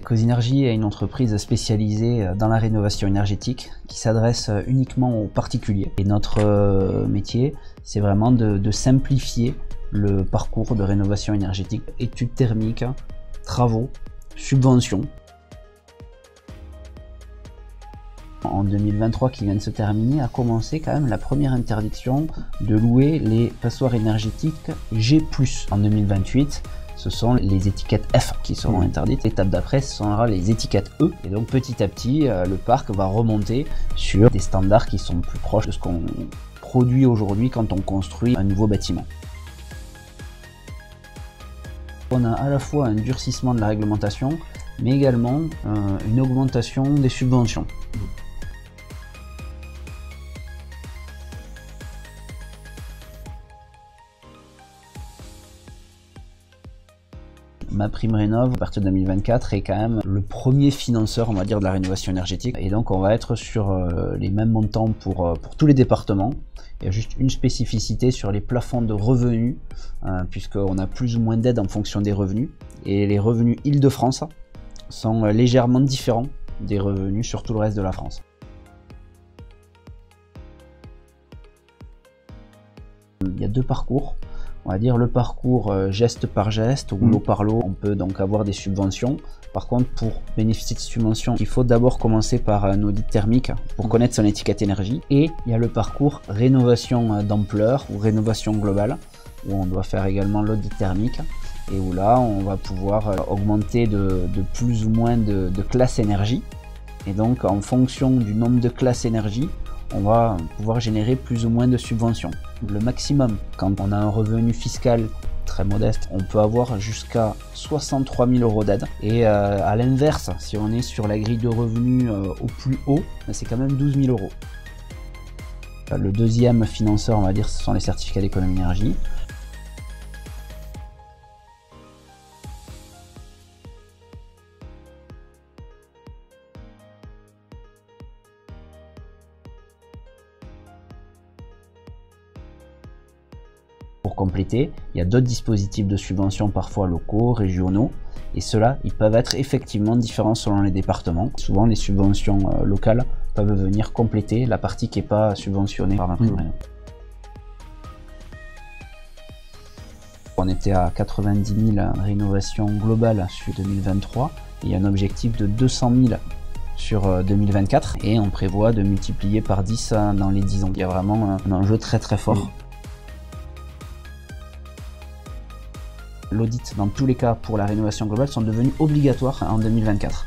Ecosynergie est une entreprise spécialisée dans la rénovation énergétique qui s'adresse uniquement aux particuliers. Et notre métier, c'est vraiment de simplifier le parcours de rénovation énergétique, études thermiques, travaux, subventions. En 2023 qui vient de se terminer, a commencé quand même la première interdiction de louer les passoires énergétiques G+. En 2028, ce sont les étiquettes F qui seront interdites. L'étape d'après, ce sera les étiquettes E. Et donc petit à petit, le parc va remonter sur des standards qui sont plus proches de ce qu'on produit aujourd'hui quand on construit un nouveau bâtiment. On a à la fois un durcissement de la réglementation, mais également une augmentation des subventions. MaPrimeRénov', à partir de 2024, est quand même le premier financeur, on va dire, de la rénovation énergétique. Et donc, on va être sur les mêmes montants pour tous les départements. Il y a juste une spécificité sur les plafonds de revenus, puisqu'on a plus ou moins d'aide en fonction des revenus. Et les revenus Île-de-France sont légèrement différents des revenus sur tout le reste de la France. Il y a deux parcours. On va dire le parcours geste par geste ou lot par lot. On peut donc avoir des subventions. Par contre, pour bénéficier de subventions, il faut d'abord commencer par un audit thermique pour connaître son étiquette énergie. Et il y a le parcours rénovation d'ampleur ou rénovation globale, où on doit faire également l'audit thermique et où là, on va pouvoir augmenter de plus ou moins de classes énergie. Et donc, en fonction du nombre de classes énergie, on va pouvoir générer plus ou moins de subventions. Le maximum, quand on a un revenu fiscal très modeste, on peut avoir jusqu'à 63 000 € d'aide. Et à l'inverse, si on est sur la grille de revenus au plus haut, c'est quand même 12 000 €. Le deuxième financeur, on va dire, ce sont les certificats d'économie d'énergie. Pour compléter, il y a d'autres dispositifs de subvention parfois locaux, régionaux, et ceux-là, ils peuvent être effectivement différents selon les départements. Souvent, les subventions locales peuvent venir compléter la partie qui n'est pas subventionnée par MaPrimeRénov'. On était à 90 000 rénovations globales sur 2023, et il y a un objectif de 200 000 sur 2024, et on prévoit de multiplier par 10 dans les 10 ans. Il y a vraiment un enjeu très très fort. L'audit, dans tous les cas, pour la rénovation globale, sont devenus obligatoires en 2024.